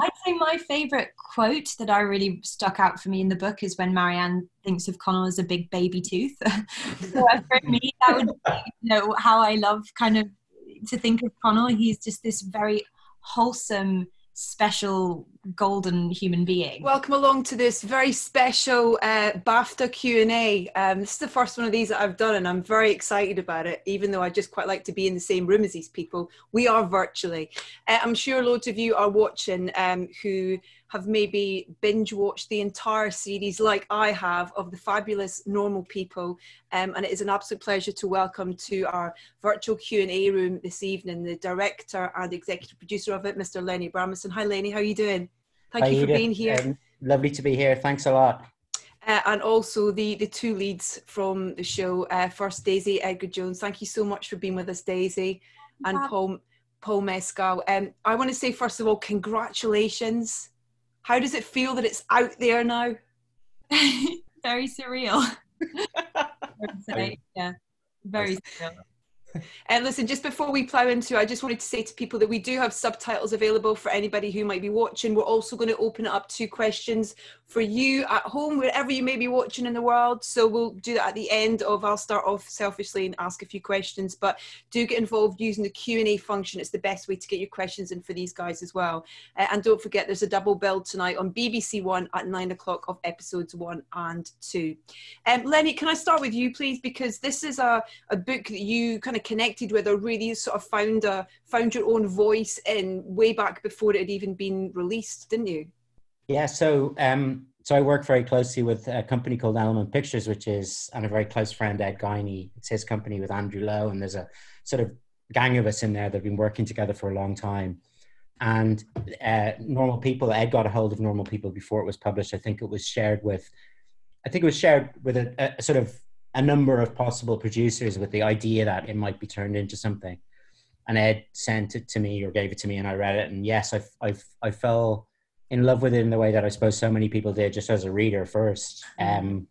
I'd say my favourite quote that I really stuck out for me in the book is when Marianne thinks of Connell as a big baby tooth. So for me, that would be, how I love kind of to think of Connell. He's just this very wholesome, special, golden human being. Welcome along to this very special Bafta Q&A. This is the first one of these that I've done, and I'm very excited about it, even though I just quite like to be in the same room as these people. We are virtually. I'm sure loads of you are watching who have maybe binge watched the entire series like I have of the fabulous Normal People, and it is an absolute pleasure to welcome to our virtual Q&A room this evening the director and executive producer of it, Mr. Lenny Bramison. Hi Lenny, how are you doing? Thank you for being here. Lovely to be here. Thanks a lot. And also the two leads from the show. First, Daisy Edgar Jones. Thank you so much for being with us, Daisy, and Paul Mescal. I want to say, first of all, congratulations. How does it feel that it's out there now? Very surreal. Yeah, very surreal. And listen, just before we plough into, I just wanted to say to people that we do have subtitles available for anybody who might be watching. We're also going to open it up to questions for you at home, wherever you may be watching in the world. So we'll do that at the end of, I'll start off selfishly and ask a few questions, but do get involved using the Q&A function. It's the best way to get your questions in for these guys as well. And don't forget, there's a double bill tonight on BBC One at 9 o'clock of episodes 1 and 2. Lenny, can I start with you, please? Because this is a book that you kind of connected with, or really sort of found your own voice in way back before it had even been released, didn't you? Yeah, so I work very closely with a company called Element Pictures, and a very close friend, Ed Guiney. It's his company with Andrew Lowe, and there's a sort of gang of us in there that have been working together for a long time. And Normal People, Ed got a hold of Normal People before it was published. I think it was shared with a sort of a number of possible producers with the idea that it might be turned into something. And Ed sent it to me, or gave it to me, and I read it. And yes, I fell in love with it in the way that I suppose so many people did, just as a reader first. And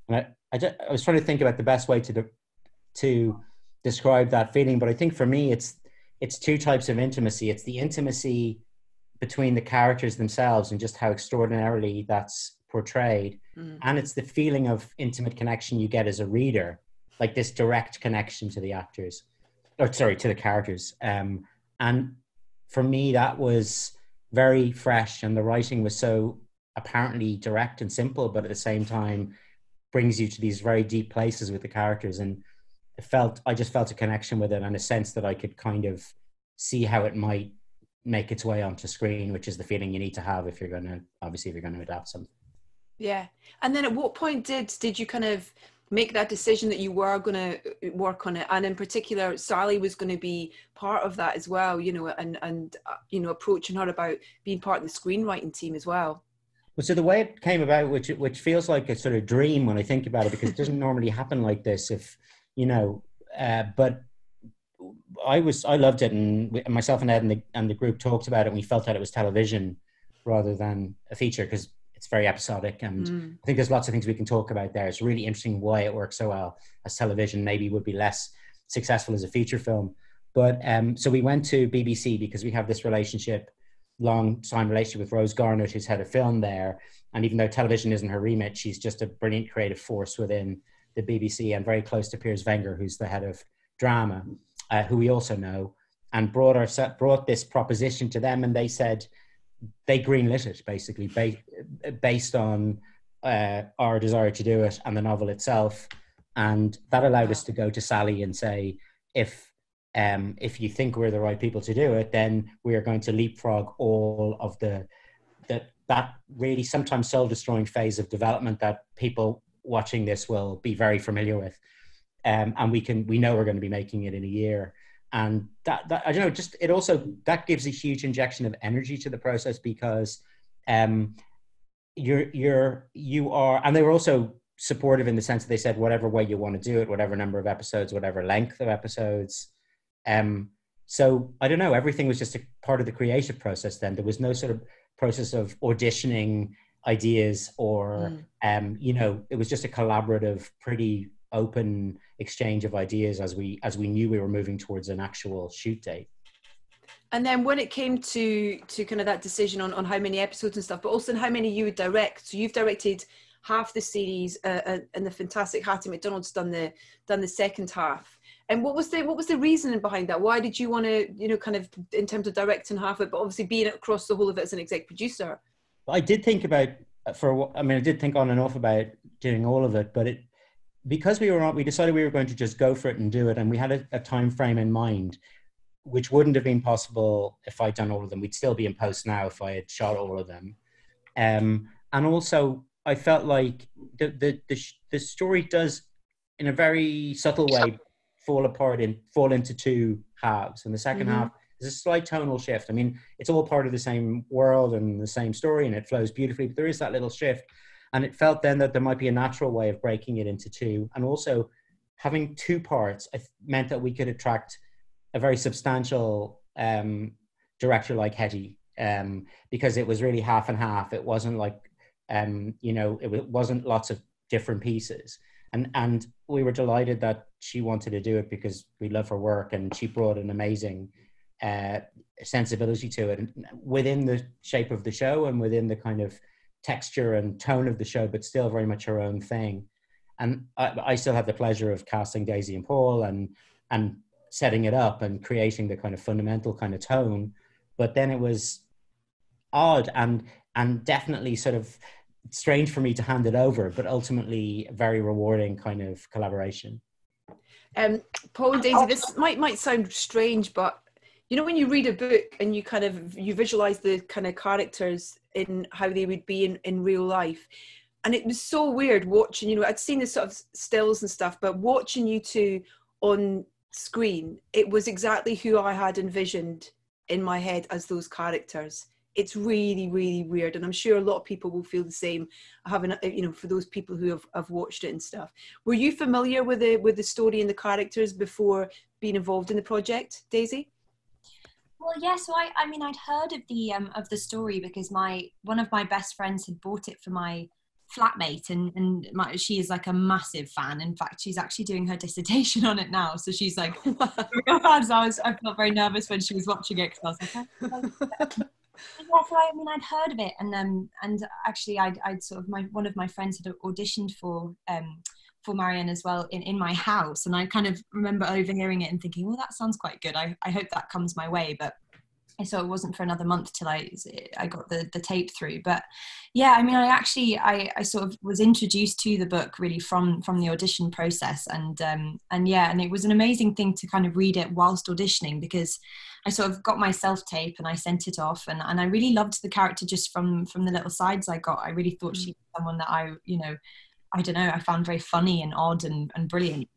I was trying to think about the best way to describe that feeling. But I think for me, it's two types of intimacy. It's the intimacy between the characters themselves and just how extraordinarily that's portrayed. And it's the feeling of intimate connection you get as a reader, like this direct connection to the actors, to the characters. And for me, that was very fresh, and the writing was so apparently direct and simple, but at the same time brings you to these very deep places with the characters. And I just felt a connection with it, and a sense that I could kind of see how it might make its way onto screen, which is the feeling you need to have if you're going to adapt something. Yeah. And then at what point did you kind of make that decision that you were going to work on it? And in particular, Sally was going to be part of that as well, and approaching her about being part of the screenwriting team as well. Well, so the way it came about, which feels like a sort of dream when I think about it, because it doesn't normally happen like this, but I loved it, and myself and Ed and the group talked about it, and we felt that it was television rather than a feature, because it's very episodic, and I think there's lots of things we can talk about there. It's really interesting why it works so well as television, maybe would be less successful as a feature film. But so we went to BBC because we have this long-time relationship with Rose Garnett, who's head of film there. And even though television isn't her remit, she's just a brilliant creative force within the BBC, and very close to Piers Wenger, who's the head of drama, who we also know, and brought this proposition to them, and they said, they greenlit it basically based on our desire to do it and the novel itself. And that allowed us to go to Sally and say, if you think we're the right people to do it, then we are going to leapfrog all of that really sometimes soul-destroying phase of development that people watching this will be very familiar with. And we know we're going to be making it in a year. And that I don't know, just it also that gives a huge injection of energy to the process, because you are, and they were also supportive in the sense that they said whatever way you want to do it, whatever number of episodes, whatever length of episodes. So I don't know, everything was just a part of the creative process. Then there was no sort of process of auditioning ideas or it was just a collaborative, pretty open exchange of ideas as we knew we were moving towards an actual shoot date. And then when it came to kind of that decision on how many episodes and stuff, but also how many you would direct. So you've directed half the series, and the fantastic Hattie McDonald's done the second half. And what was the reasoning behind that? Why did you want to, you know, kind of in terms of directing half of it, but obviously being across the whole of it as an exec producer? I did think about I did think on and off about doing all of it, but because we decided we were going to just go for it and do it, and we had a time frame in mind, which wouldn't have been possible if I'd done all of them. We'd still be in post now if I had shot all of them. And also, I felt like the story does, in a very subtle way, fall into two halves. And the second half is a slight tonal shift. I mean, it's all part of the same world and the same story, and it flows beautifully, but there is that little shift. And it felt then that there might be a natural way of breaking it into two. And also, having two parts meant that we could attract a very substantial director like Hetty, because it was really half and half. It wasn't like, it wasn't lots of different pieces. And we were delighted that she wanted to do it because we love her work, and she brought an amazing sensibility to it within the shape of the show and within the kind of texture and tone of the show, but still very much her own thing. And I still had the pleasure of casting Daisy and Paul and setting it up and creating the kind of fundamental kind of tone. But then it was odd and definitely sort of strange for me to hand it over, but ultimately a very rewarding kind of collaboration. Paul and Daisy, this might sound strange, but you know, when you read a book and you visualize the kind of characters in how they would be in real life. And it was so weird watching, you know, I'd seen the sort of stills and stuff, but watching you two on screen, it was exactly who I had envisioned in my head as those characters. It's really, really weird, and I'm sure a lot of people will feel the same, having, you know, for those people who have watched it and stuff. Were you familiar with the story and the characters before being involved in the project, Daisy? Well, yeah. So I mean, I'd heard of the story because one of my best friends had bought it for my flatmate, and she is like a massive fan. In fact, she's actually doing her dissertation on it now, so she's like real fan. So I felt very nervous when she was watching it because I was like, yeah, so I mean, I'd heard of it, and actually, I'd sort of one of my friends had auditioned for Marianne as well in my house, and I kind of remember overhearing it and thinking, well, that sounds quite good. I hope that comes my way, but so it wasn't for another month till I got the tape through. But yeah, I mean, I sort of was introduced to the book really from the audition process, and it was an amazing thing to kind of read it whilst auditioning, because I sort of got my self-tape and I sent it off, and I really loved the character just from the little sides I got. I really thought she was someone that I don't know, I found very funny and odd and brilliant.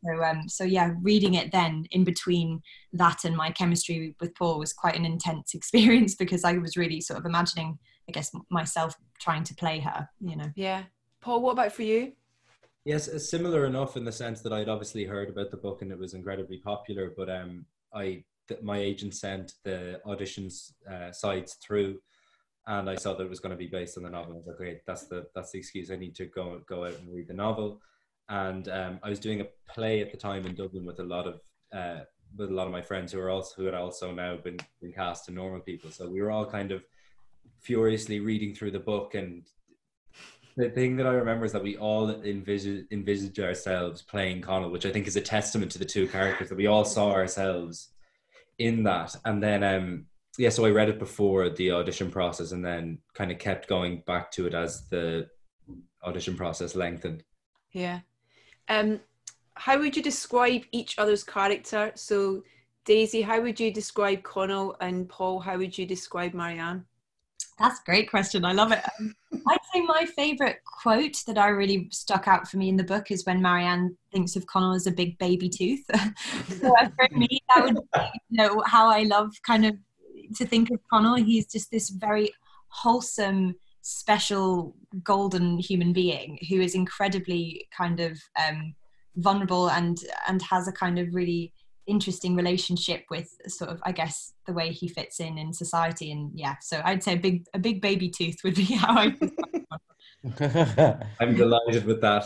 So yeah, reading it then in between that and my chemistry with Paul was quite an intense experience, because I was really sort of imagining, I guess, myself trying to play her, you know. Yeah. Paul, what about for you? Yes, it's similar enough in the sense that I'd obviously heard about the book and it was incredibly popular, but my agent sent the auditions sites through, and I saw that it was going to be based on the novel. I was like, great, that's the excuse. I need to go out and read the novel. And I was doing a play at the time in Dublin with a lot of my friends who had also now been cast in Normal People. So we were all kind of furiously reading through the book, and the thing that I remember is that we all envisaged ourselves playing Connell, which I think is a testament to the two characters, that we all saw ourselves in that. And then so I read it before the audition process, and then kind of kept going back to it as the audition process lengthened. Yeah. How would you describe each other's character? So Daisy, how would you describe Connell, and Paul, how would you describe Marianne? That's a great question. I love it. I'd say my favourite quote that I really stuck out for me in the book is when Marianne thinks of Connell as a big baby tooth. So for me, that would be, you know, how I love kind of to think of Connell. He's just this very wholesome, special, golden human being who is incredibly kind of vulnerable and has a kind of really interesting relationship with sort of, I guess, the way he fits in society. And yeah, so I'd say a big baby tooth would be how I I'm delighted with that.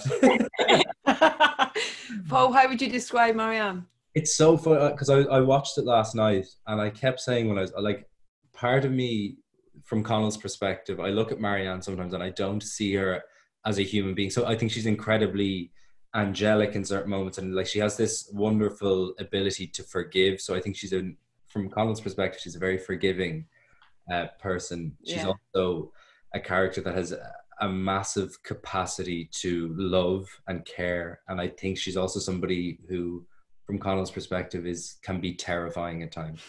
Paul, how would you describe Marianne? It's so fun because I watched it last night and I kept saying when I was like, part of me from Connell's perspective, I look at Marianne sometimes and I don't see her as a human being. So I think she's incredibly angelic in certain moments, and like she has this wonderful ability to forgive. So I think from Connell's perspective, she's a very forgiving person. She's also a character that has a massive capacity to love and care, and I think she's also somebody who, from Connell's perspective, can be terrifying at times.